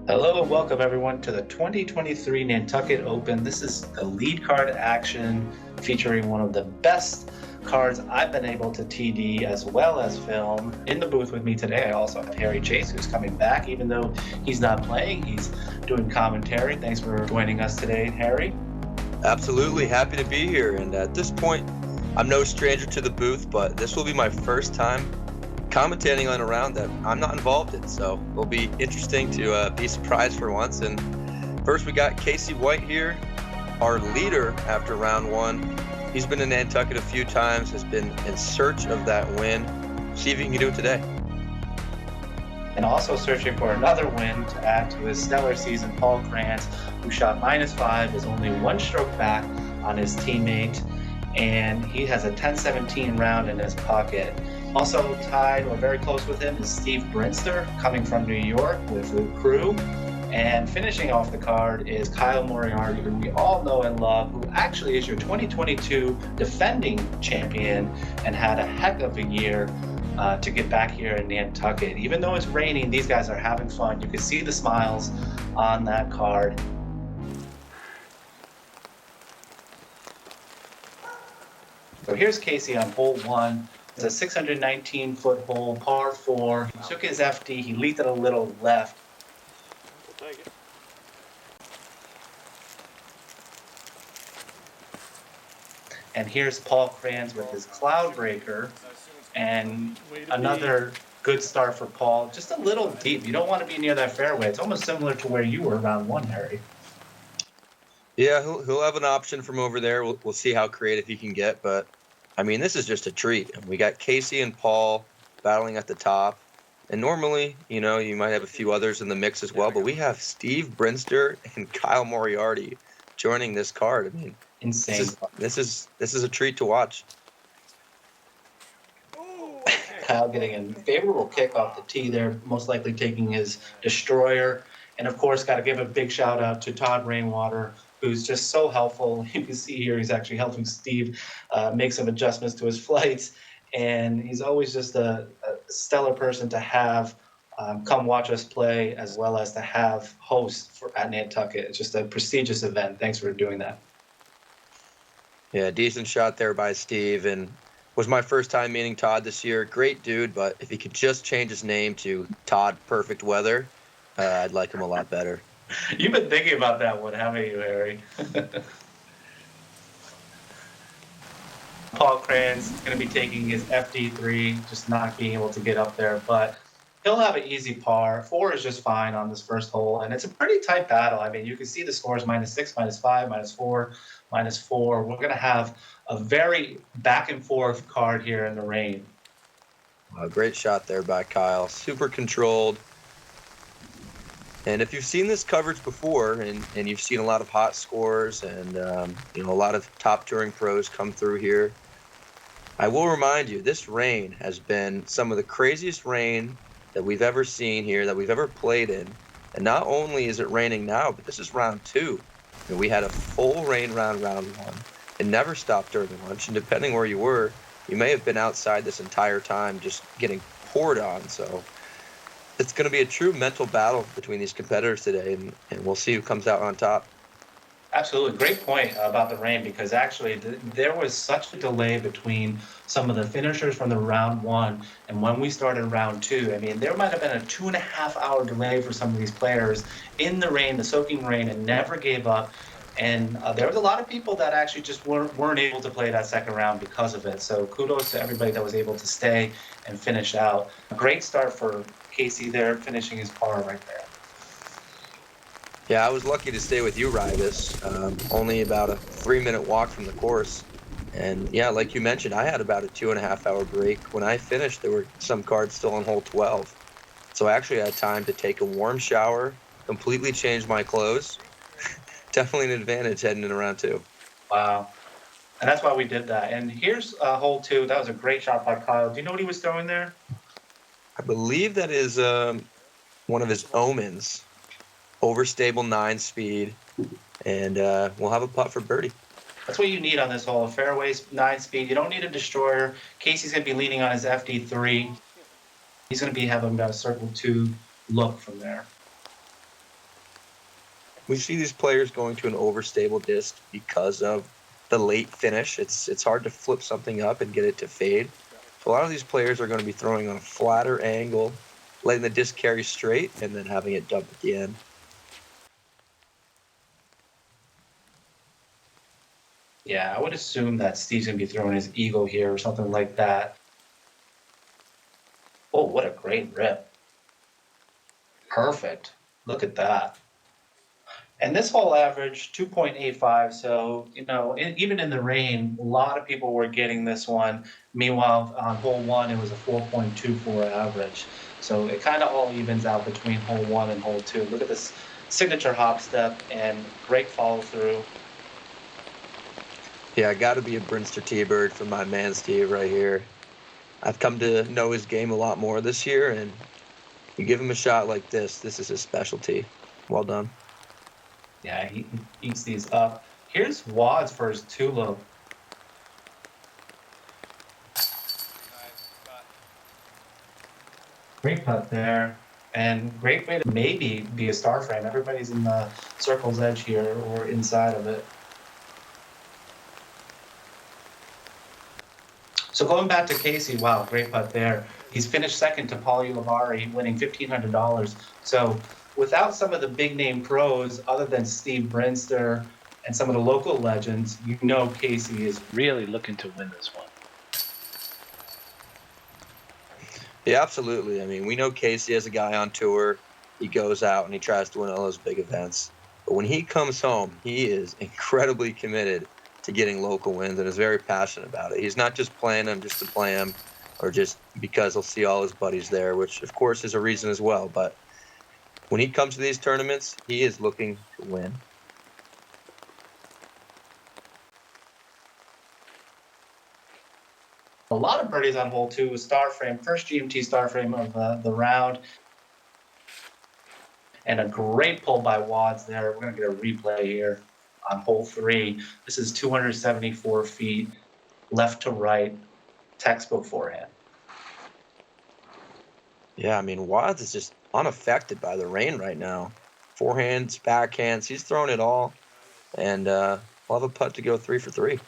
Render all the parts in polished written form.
Hello and welcome everyone to the 2023 Nantucket Open. This is the lead card action featuring one of the best cards I've been able to TD as well as film. In the booth with me today, I also have Harry Chace, who's coming back. Even though he's not playing, he's doing commentary. Thanks for joining us today, Harry. Absolutely, happy to be here. And at this point, I'm no stranger to the booth, but this will be my first time commentating on a round that I'm not involved in, so it'll be interesting to be surprised for once. And first we got Casey White here, our leader after round one. He's been in Nantucket a few times, has been in search of that win. See if he can do it today. And also searching for another win to add to his stellar season, Paul Krans, who shot -5, is only one stroke back on his teammate, and he has a 10-17 round in his pocket. Also tied or very close with him is Steve Brinster, coming from New York with the crew. And finishing off the card is Kyle Moriarty, who we all know and love, who actually is your 2022 defending champion and had a heck of a year to get back here in Nantucket. Even though it's raining, these guys are having fun. You can see the smiles on that card. So here's Casey on hole one. It's a 619-foot hole, par 4. He took his FD, he leaked it a little left. We'll take it. And here's Paul Krans with his cloud breaker. And another good start for Paul. Just a little deep. You don't want to be near that fairway. It's almost similar to where you were round one, Harry. Yeah, he'll have an option from over there. We'll see how creative he can get, but I mean, this is just a treat. We got Casey and Paul battling at the top. And normally, you might have a few others in the mix as well, but we have Steve Brinster and Kyle Moriarty joining this card. I mean, insane. This is a treat to watch. Kyle getting a favorable kick off the tee there, most likely taking his destroyer. And of course, got to give a big shout out to Todd Rainwater, who's just so helpful. You can see here he's actually helping Steve make some adjustments to his flights. And he's always just a stellar person to have come watch us play, as well as to have host at Nantucket. It's just a prestigious event. Thanks for doing that. Yeah, decent shot there by Steve. And was my first time meeting Todd this year. Great dude, but if he could just change his name to Todd Perfect Weather, I'd like him a lot better. You've been thinking about that one, haven't you, Harry? Paul Krans going to be taking his FD3, just not being able to get up there, but he'll have an easy par. 4 is just fine on this first hole, and it's a pretty tight battle. I mean, you can see the scores: -6, -5, -4, -4. We're going to have a very back and forth card here in the rain. Great shot there by Kyle. Super controlled. And if you've seen this coverage before, and you've seen a lot of hot scores and a lot of top touring pros come through here, I will remind you, this rain has been some of the craziest rain that we've ever seen here, that we've ever played in. And not only is it raining now, but this is round 2. And we had a full rain round 1. It never stopped during lunch, and depending where you were, you may have been outside this entire time just getting poured on. So it's going to be a true mental battle between these competitors today, and we'll see who comes out on top. Absolutely. Great point about the rain, because actually there was such a delay between some of the finishers from the round 1 and when we started round 2. I mean, there might have been a 2.5-hour delay for some of these players in the rain, the soaking rain, and never gave up. And there was a lot of people that actually just weren't able to play that second round because of it. So kudos to everybody that was able to stay and finish out. A great start for Casey there, finishing his par right there. Yeah, I was lucky to stay with you, Raivis. Only about a 3-minute walk from the course. And yeah, like you mentioned, I had about a 2.5-hour break. When I finished, there were some cards still on hole 12. So I actually had time to take a warm shower, completely change my clothes. Definitely an advantage heading in round 2. Wow. And that's why we did that. And here's hole 2. That was a great shot by Kyle. Do you know what he was throwing there? I believe that is one of his omens. Overstable 9 speed. And we'll have a putt for birdie. That's what you need on this hole. A fairway 9 speed. You don't need a destroyer. Casey's going to be leaning on his FD3. He's going to be having a circle 2 look from there. we see these players going to an overstable disc because of the late finish. It's hard to flip something up and get it to fade. So a lot of these players are going to be throwing on a flatter angle, letting the disc carry straight, and then having it dump at the end. Yeah, I would assume that Steve's going to be throwing his eagle here or something like that. Oh, what a great rip. Perfect. Look at that. And this hole averaged 2.85, so, even in the rain, a lot of people were getting this one. Meanwhile, on hole 1, it was a 4.24 average. So it kind of all evens out between hole 1 and hole 2. Look at this signature hop step and great follow through. Yeah, got to be a Brinster T-Bird for my man Steve right here. I've come to know his game a lot more this year, and you give him a shot like this is his specialty. Well done. Yeah, he eats these up. Here's Wadz for his tulip. Great putt there. And great way to maybe be a star frame. Everybody's in the circle's edge here or inside of it. So going back to Casey, wow, great putt there. He's finished second to Paul Ulivari, winning $1,500. So without some of the big name pros, other than Steve Brinster and some of the local legends, Casey is really looking to win this one. Yeah, absolutely. I mean, we know Casey as a guy on tour. He goes out and he tries to win all those big events. But when he comes home, he is incredibly committed to getting local wins and is very passionate about it. He's not just playing them just to play them or just because he'll see all his buddies there, which of course is a reason as well. But when he comes to these tournaments, he is looking to win. A lot of birdies on hole 2 with star frame, first GMT star frame of the round. And a great pull by Wadz there. We're going to get a replay here on hole 3. This is 274 feet, left to right, textbook forehand. Yeah, I mean, Wadz is just unaffected by the rain right now. Forehands, backhands, he's throwing it all. And we'll have a putt to go 3 for 3.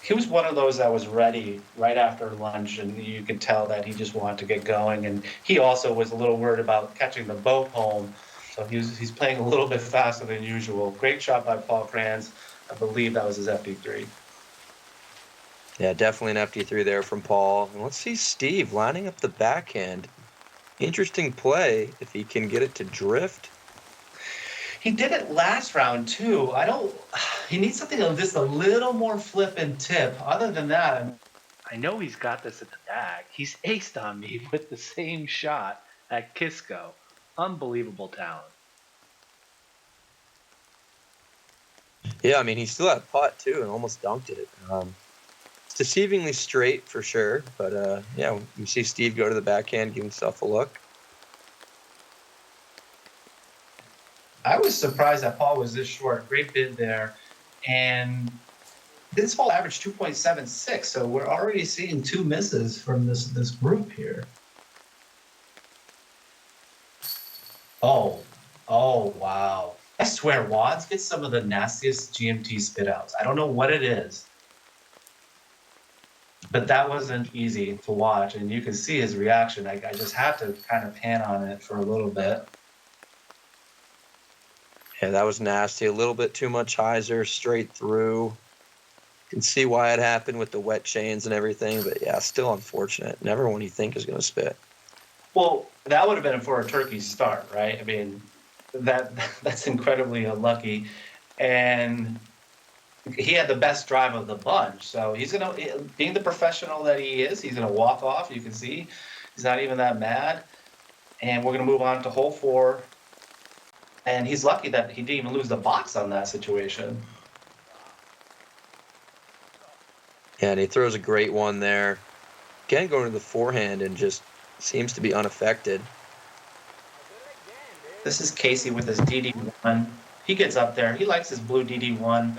He was one of those that was ready right after lunch, and you could tell that he just wanted to get going. And he also was a little worried about catching the boat home, so he's playing a little bit faster than usual. Great shot by Paul Krans. I believe that was his FD3. Yeah, definitely an FD3 there from Paul. And let's see Steve lining up the backhand. Interesting play if he can get it to drift. He did it last round too. He needs something just a little more flip and tip. Other than that, I know he's got this in the bag. He's aced on me with the same shot at Kisco. Unbelievable talent. Yeah, I mean, he still had putt too and almost dunked it. It's deceivingly straight for sure, but yeah, you see Steve go to the backhand, give himself a look. I was surprised that Paul was this short. Great bid there. And this hole averaged 2.76, so we're already seeing 2 misses from this group here. Oh, wow. I swear, Wadz gets some of the nastiest GMT spit outs. I don't know what it is, but that wasn't easy to watch, and you can see his reaction. I just had to kind of pan on it for a little bit. Yeah, that was nasty. A little bit too much hyzer straight through. You can see why it happened with the wet chains and everything, but yeah, still unfortunate. Never one you think is going to spit. Well, that would have been for a turkey start, right? I mean, that's incredibly unlucky. And he had the best drive of the bunch. So he's going to, being the professional that he is, he's going to walk off. You can see he's not even that mad. And we're going to move on to hole 4. And he's lucky that he didn't even lose the box on that situation. Yeah, and he throws a great one there. Again, going to the forehand and just seems to be unaffected. This is Casey with his DD1. He gets up there. He likes his blue DD1.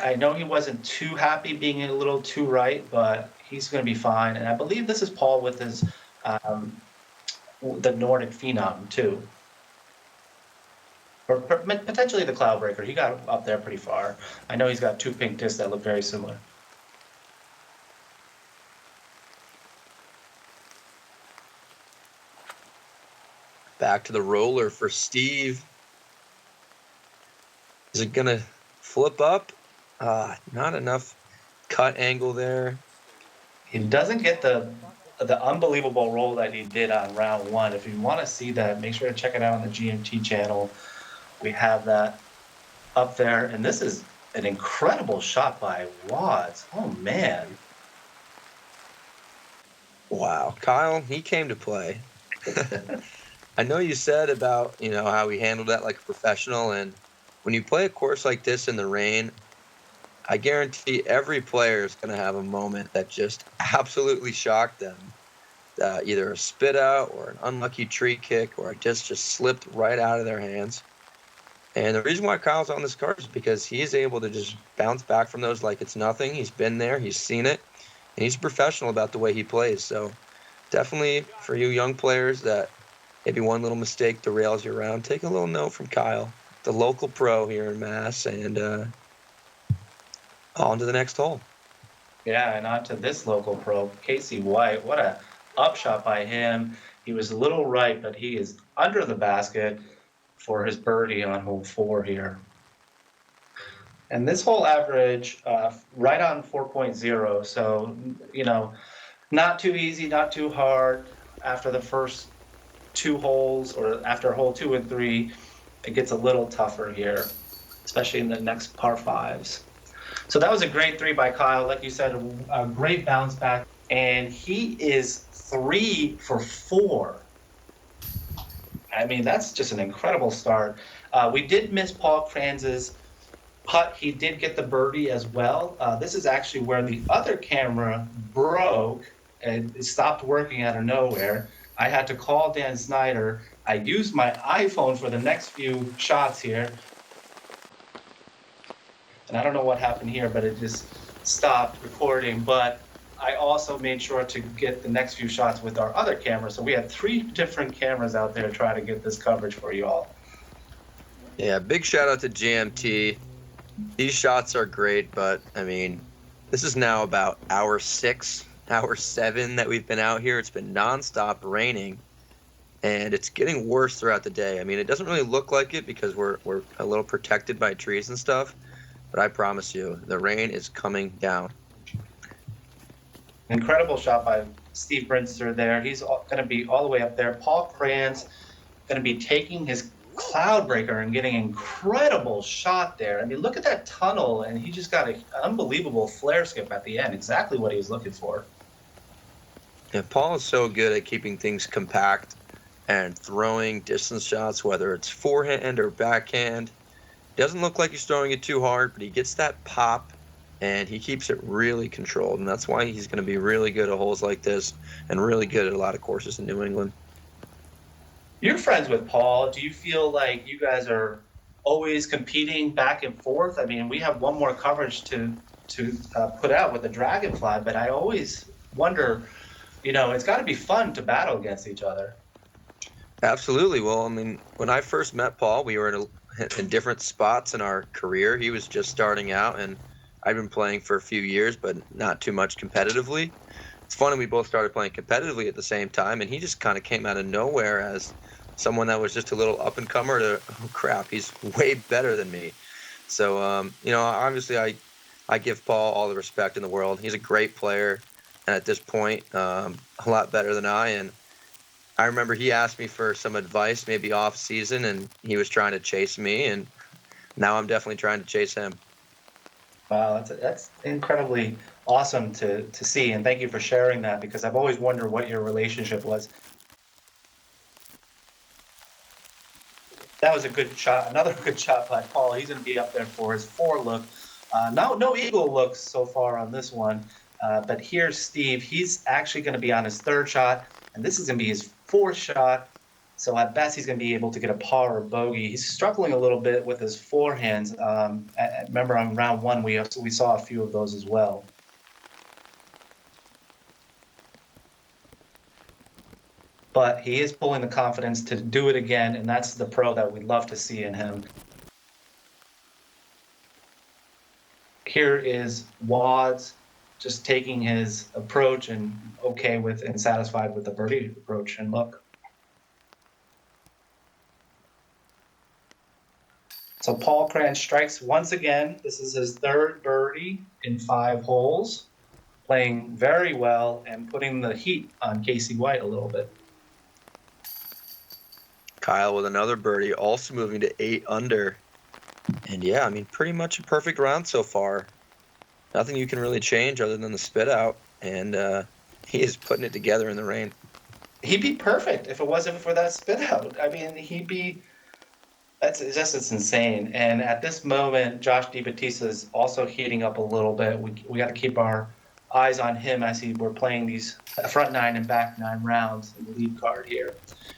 I know he wasn't too happy being a little too right, but he's going to be fine. And I believe this is Paul with his the Nordic Phenom too. or potentially the Cloudbreaker. He got up there pretty far. I know he's got 2 pink discs that look very similar. Back to the roller for Steve. Is it going to flip up? Not enough cut angle there. He doesn't get the unbelievable roll that he did on round 1. If you want to see that, make sure to check it out on the GMT channel. We have that up there, and this is an incredible shot by Wadz. Oh, man. Wow. Kyle, he came to play. I know you said about, how he handled that like a professional, and when you play a course like this in the rain, I guarantee every player is going to have a moment that just absolutely shocked them. Either a spit out or an unlucky tree kick or it just slipped right out of their hands. And the reason why Kyle's on this card is because he's able to just bounce back from those like it's nothing. He's been there, he's seen it, and he's professional about the way he plays. So definitely for you young players that maybe one little mistake derails you around, take a little note from Kyle, the local pro here in Mass, and on to the next hole. Yeah, and on to this local pro, Casey White. What a upshot by him. He was a little right, but he is under the basket for his birdie on hole 4 here. And this hole average right on 4.0, so, not too easy, not too hard. After the first 2 holes, or after hole 2 and 3, it gets a little tougher here, especially in the next par 5s. So that was a great 3 by Kyle. Like you said, a great bounce back. And he is 3 for 4. I mean, that's just an incredible start. We did miss Paul Krans's putt. He did get the birdie as well. This is actually where the other camera broke and it stopped working out of nowhere. I had to call Dan Snyder. I used my iPhone for the next few shots here. And I don't know what happened here, but it just stopped recording. But I also made sure to get the next few shots with our other camera. So we had 3 different cameras out there trying to get this coverage for you all. Yeah, big shout out to GMT. These shots are great, but I mean, this is now about hour 6, hour 7 that we've been out here. It's been nonstop raining, and it's getting worse throughout the day. I mean, it doesn't really look like it because we're a little protected by trees and stuff, but I promise you, the rain is coming down. Incredible shot by Steve Brinster there. He's going to be all the way up there. Paul Krans going to be taking his Cloudbreaker and getting an incredible shot there. I mean, look at that tunnel, and he just got an unbelievable flare skip at the end. Exactly what he was looking for. Yeah, Paul is so good at keeping things compact and throwing distance shots, whether it's forehand or backhand. Doesn't look like he's throwing it too hard, but he gets that pop, and he keeps it really controlled. And that's why he's going to be really good at holes like this and really good at a lot of courses in New England. You're friends with Paul. Do you feel like you guys are always competing back and forth? I mean, we have one more coverage to put out with the Dragonfly, but I always wonder, it's got to be fun to battle against each other. Absolutely. Well, I mean, when I first met Paul, we were in different spots in our career. He was just starting out, and I've been playing for a few years, but not too much competitively. It's funny, we both started playing competitively at the same time, and he just kind of came out of nowhere as someone that was just a little up-and-comer to, oh, crap, he's way better than me. So, obviously I give Paul all the respect in the world. He's a great player, and at this point, a lot better than I. And I remember he asked me for some advice, maybe off-season, and he was trying to chase me, and now I'm definitely trying to chase him. Wow, that's incredibly awesome to see, and thank you for sharing that, because I've always wondered what your relationship was. That was a good shot, another good shot by Paul. He's going to be up there for his 4 look. No eagle looks so far on this one, but here's Steve. He's actually going to be on his 3rd shot, and this is going to be his 4th shot. So at best, he's going to be able to get a par or bogey. He's struggling a little bit with his forehands. Remember on round 1, we saw a few of those as well. but he is pulling the confidence to do it again, and that's the pro that we love to see in him. Here is Wadz just taking his approach and okay with and satisfied with the birdie approach and look. So Paul Krans strikes once again. This is his third birdie in 5 holes, playing very well and putting the heat on Casey White a little bit. Kyle with another birdie, also moving to 8 under. And yeah, I mean, pretty much a perfect round so far. Nothing you can really change other than the spit out, and he is putting it together in the rain. He'd be perfect if it wasn't for that spit out. I mean, it's insane. And at this moment, Josh DiBattista is also heating up a little bit. We got to keep our eyes on him as we're playing these front 9 and back 9 rounds in the lead card here.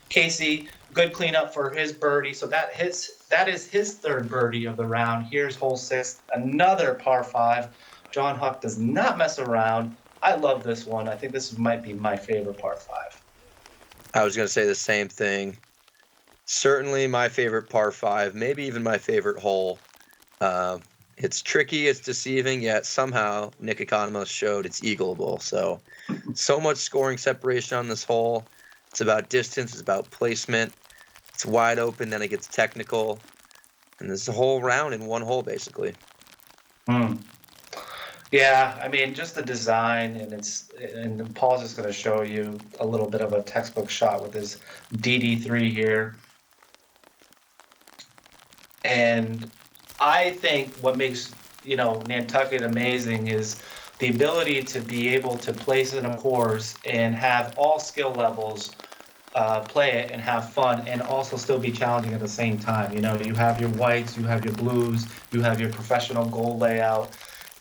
Casey, good cleanup for his birdie. So that is his third birdie of the round. Here's hole 6, another par 5. John Huck does not mess around. I love this one. I think this might be my favorite par 5. I was going to say the same thing. Certainly my favorite par 5, maybe even my favorite hole. It's tricky, it's deceiving, yet somehow Nick Economos showed it's eagleable. So much scoring separation on this hole. It's about distance, it's about placement. It's wide open, then it gets technical. And this is a whole round in one hole, basically. Yeah, I mean, just the design, and Paul's just going to show you a little bit of a textbook shot with his DD3 here. And I think what makes, Nantucket amazing is the ability to be able to place it in a course and have all skill levels play it and have fun and also still be challenging at the same time. You have your whites, you have your blues, you have your professional goal layout.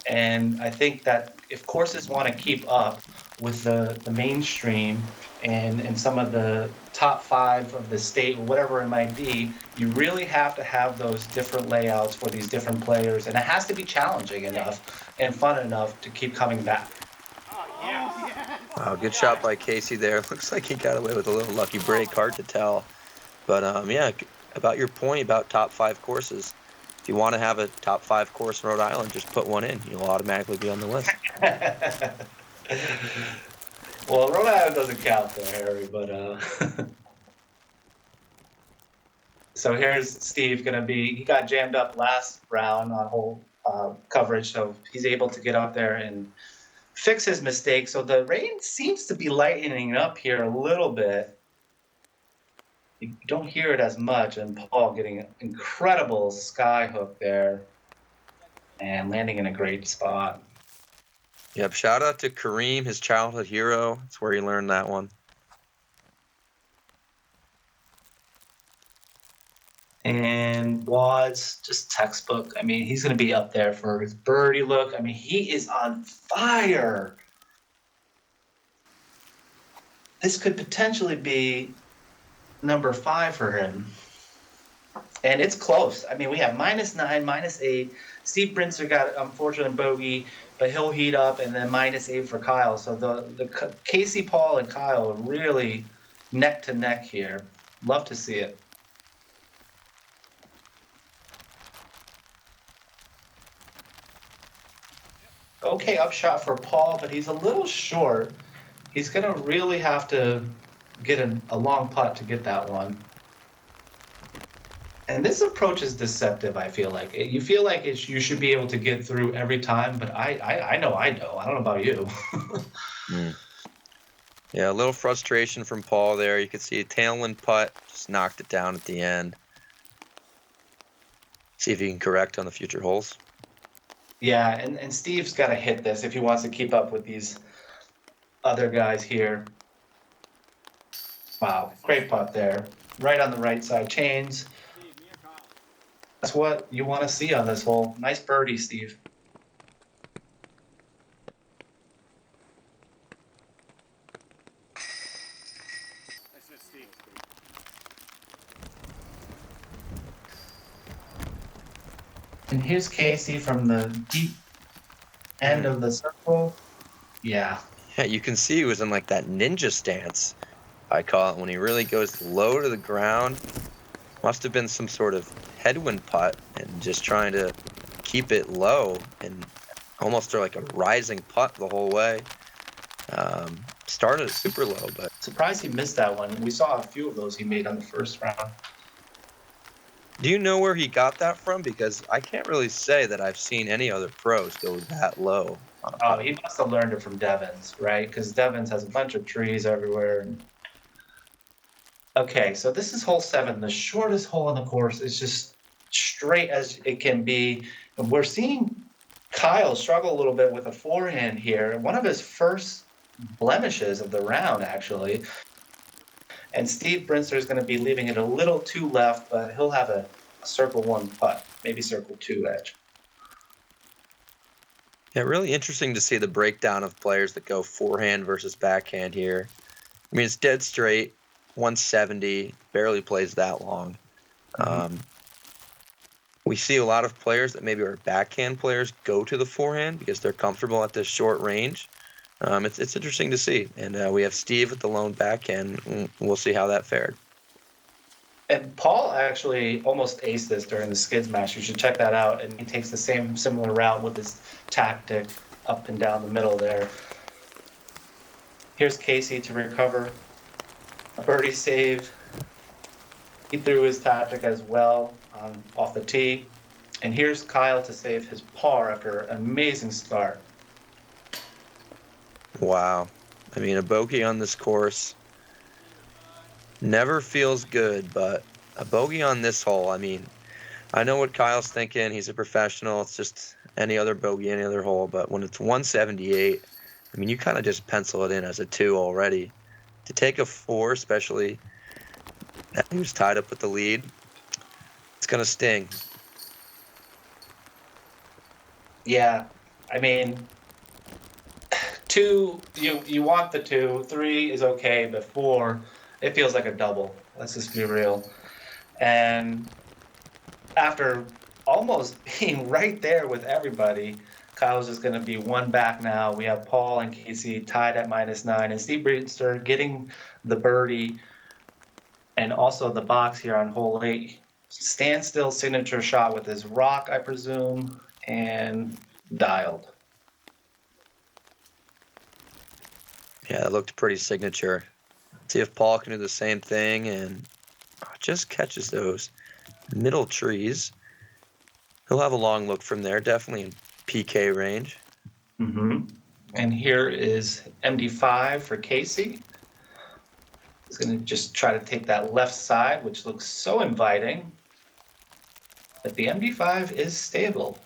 And I think that if courses want to keep up with the mainstream and some of the top 5 of the state or whatever it might be, you really have to have those different layouts for these different players. And it has to be challenging enough and fun enough to keep coming back. Wow, good shot by Casey there. Looks like he got away with a little lucky break. Hard to tell. But, yeah, about your point about top 5 courses. If you want to have a top 5 course in Rhode Island, just put one in. You'll automatically be on the list. Well, Rhode Island doesn't count there, Harry, but so here's Steve he got jammed up last round on hole coverage, so he's able to get up there and fix his mistake. So the rain seems to be lightening up here a little bit. You don't hear it as much, and Paul getting an incredible sky hook there and landing in a great spot. Yep, shout out to Kareem, his childhood hero. That's where he learned that one. And Wadz, just textbook. I mean, he's going to be up there for his birdie look. I mean, he is on fire. This could potentially be number 5 for him. And it's close. I mean, we have -9, -8. Steve Brinster got unfortunate bogey, but he'll heat up, and then -8 for Kyle. So the Casey, Paul, and Kyle are really neck to neck here. Love to see it. Okay, upshot for Paul, but he's a little short. He's going to really have to get a long putt to get that one. And this approach is deceptive, I feel like. You feel like you should be able to get through every time, but I know I don't. I don't know about you. Yeah, a little frustration from Paul there. You could see a tailwind putt, just knocked it down at the end. See if he can correct on the future holes. Yeah, and Steve's got to hit this if he wants to keep up with these other guys here. Wow, great putt there. Right on the right side, chains. That's what you want to see on this hole. Nice birdie, Steve. And here's Casey from the deep end of the circle. Yeah. Yeah, you can see he was in like that ninja stance. I call it, when he really goes low to the ground. Must have been some sort of headwind putt and just trying to keep it low and almost throw like a rising putt the whole way. Started super low, but Surprised he missed that one. We saw a few of those he made on the first round. do you know where he got that from? Because I can't really say that I've seen any other pros go that low on a Oh, putt. he must have learned it from Devon's, right? Because Devon's has a bunch of trees everywhere. Okay, so this is hole 7, the shortest hole on the course. It's just straight as it can be. And we're seeing Kyle struggle a little bit with a forehand here. One of his first blemishes of the round, actually. And Steve Brinster is going to be leaving it a little too left, but he'll have a circle 1 putt, maybe circle 2 edge. Yeah, really interesting to see the breakdown of players that go forehand versus backhand here. I mean, it's dead straight, 170, barely plays that long. We see a lot of players that maybe are backhand players go to the forehand because they're comfortable at this short range. It's interesting to see. And we have Steve at the lone backhand. We'll see how that fared. And Paul actually almost aced this during the skids match. You should check that out. And he takes the same similar route with his tactic up and down the middle there. Here's Casey to recover. A birdie save. He threw his tactic as well off the tee. And here's Kyle to save his par after an amazing start. Wow. I mean, a bogey on this course never feels good, but a bogey on this hole, I mean, I know what Kyle's thinking. He's a professional. It's just any other bogey, any other hole. But when it's 178, I mean, you kind of just pencil it in as a 2 already. To take a 4, especially that he was tied up with the lead, it's going to sting. Yeah, I mean, 2, you want the 2. 3 is okay, but 4, it feels like a double. Let's just be real. And after almost being right there with everybody, Kyle's just going to be 1 back now. We have Paul and Casey tied at -9, and Steve Brinster getting the birdie and also the box here on hole 8. Standstill signature shot with his rock, I presume, and dialed. Yeah, it looked pretty signature. See if Paul can do the same thing and just catches those middle trees. He'll have a long look from there, definitely in PK range. And here is MD5 for Casey. He's going to just try to take that left side, which looks so inviting. But the MD5 is stable.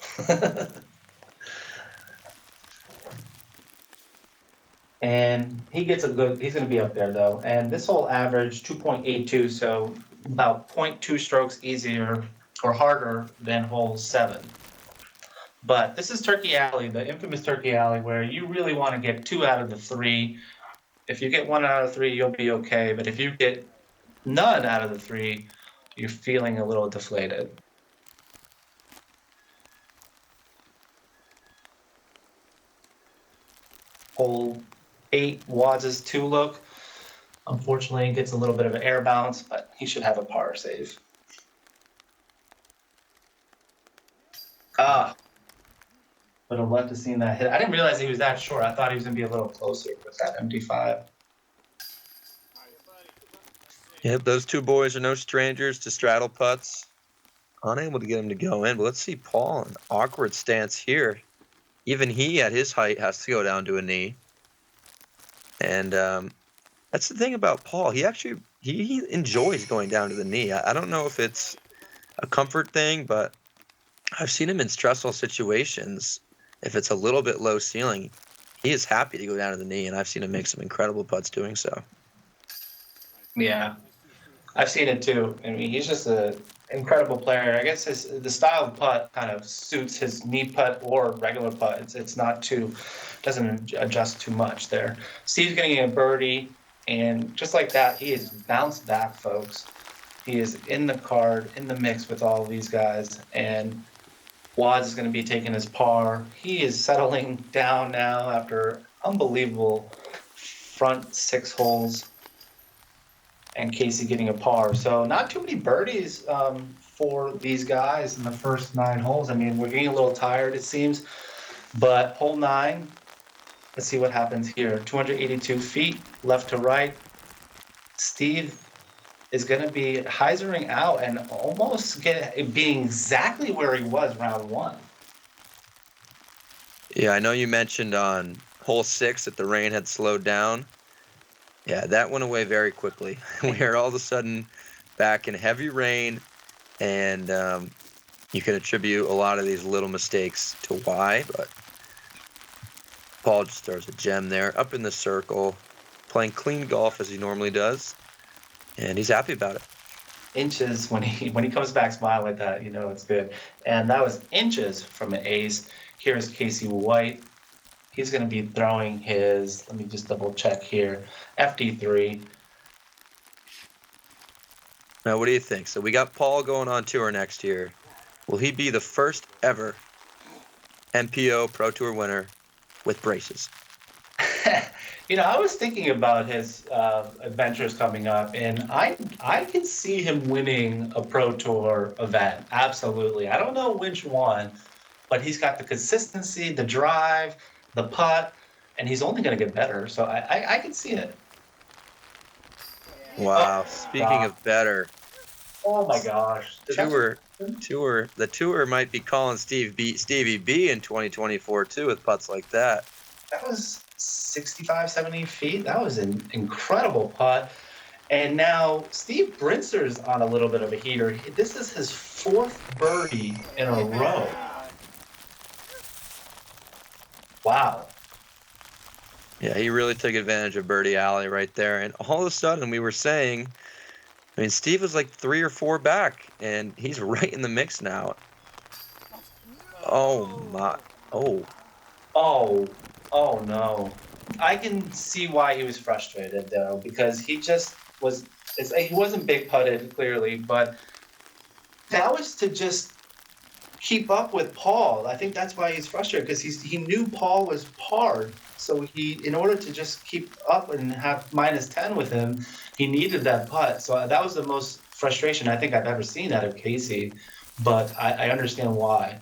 And he gets he's going to be up there though. And this whole average 2.82, so about 0.2 strokes easier or harder than hole 7. But this is Turkey Alley, the infamous Turkey Alley, where you really want to get 2 out of the 3. If you get 1 out of 3, you'll be okay. But if you get none out of the 3, you're feeling a little deflated. Hole 8, Wadz' 2 look. Unfortunately, gets a little bit of an air bounce, but he should have a par save. Would have loved to seen that hit. I didn't realize he was that short. I thought he was going to be a little closer with that MD5. Yep, those 2 boys are no strangers to straddle putts. Unable to get him to go in, but let's see Paul, an awkward stance here. Even he, at his height, has to go down to a knee. And that's the thing about Paul. He actually he enjoys going down to the knee. I don't know if it's a comfort thing, but I've seen him in stressful situations. If it's a little bit low ceiling, he is happy to go down to the knee, and I've seen him make some incredible putts doing so. Yeah, I've seen it too. I mean, he's just an incredible player. I guess the style of putt kind of suits his knee putt or regular putt. It's not too, doesn't adjust too much there. Steve's getting a birdie, and just like that, he is bounced back, folks. He is in the card, in the mix with all of these guys, and Wadz is going to be taking his par. He is settling down now after unbelievable front 6 holes. and Casey getting a par. So not too many birdies for these guys in the first 9 holes. I mean, we're getting a little tired, it seems. But hole 9, let's see what happens here. 282 feet left to right. Steve is going to be hyzering out and almost being exactly where he was round 1. Yeah, I know you mentioned on hole 6 that the rain had slowed down. Yeah, that went away very quickly. We are all of a sudden back in heavy rain, and you can attribute a lot of these little mistakes to why, but Paul just throws a gem there, up in the circle, playing clean golf as he normally does, and he's happy about it. Inches when he comes back smiling like that, it's good. And that was inches from an ace. Here's Casey White. He's going to be throwing his, let me just double check here, FD3. Now, what do you think? So we got Paul going on tour next year. Will he be the first ever MPO Pro Tour winner with braces? I was thinking about his adventures coming up, and I can see him winning a Pro Tour event. Absolutely. I don't know which one, but he's got the consistency, the drive, the putt, and he's only going to get better. So I can see it. Wow. Speaking of better. Oh my gosh. The tour might be calling Stevie B in 2024 too with putts like that. That was 65, 70 feet. That was an incredible putt. And now Steve Brinster's on a little bit of a heater. This is his 4th birdie in a row. Wow. Yeah, he really took advantage of Birdie Alley right there. And all of a sudden we were saying, Steve was like 3 or 4 back, and he's right in the mix now. Oh, my. Oh, no. I can see why he was frustrated, though, because he just he wasn't big putted, clearly, but that was to just keep up with Paul. I think that's why he's frustrated, because he knew Paul was parred. So in order to just keep up and have -10 with him, he needed that putt. So that was the most frustration I think I've ever seen out of Casey, but I understand why.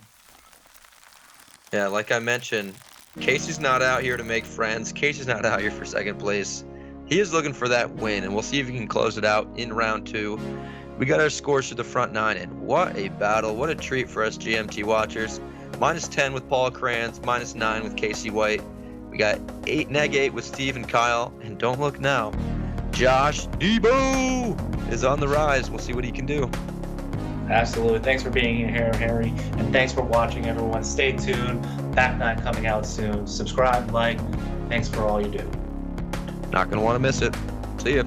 Yeah, like I mentioned, Casey's not out here to make friends. Casey's not out here for second place. He is looking for that win, and we'll see if he can close it out in round 2. We got our scores to the front 9, and what a battle. What a treat for us GMT watchers. -10 with Paul Krans, -9 with Casey White. We got -8 with Steve and Kyle, and don't look now, Josh Debo is on the rise. We'll see what he can do. Absolutely. Thanks for being here, Harry, and thanks for watching, everyone. Stay tuned. Back 9 coming out soon. Subscribe, like. Thanks for all you do. Not going to want to miss it. See ya.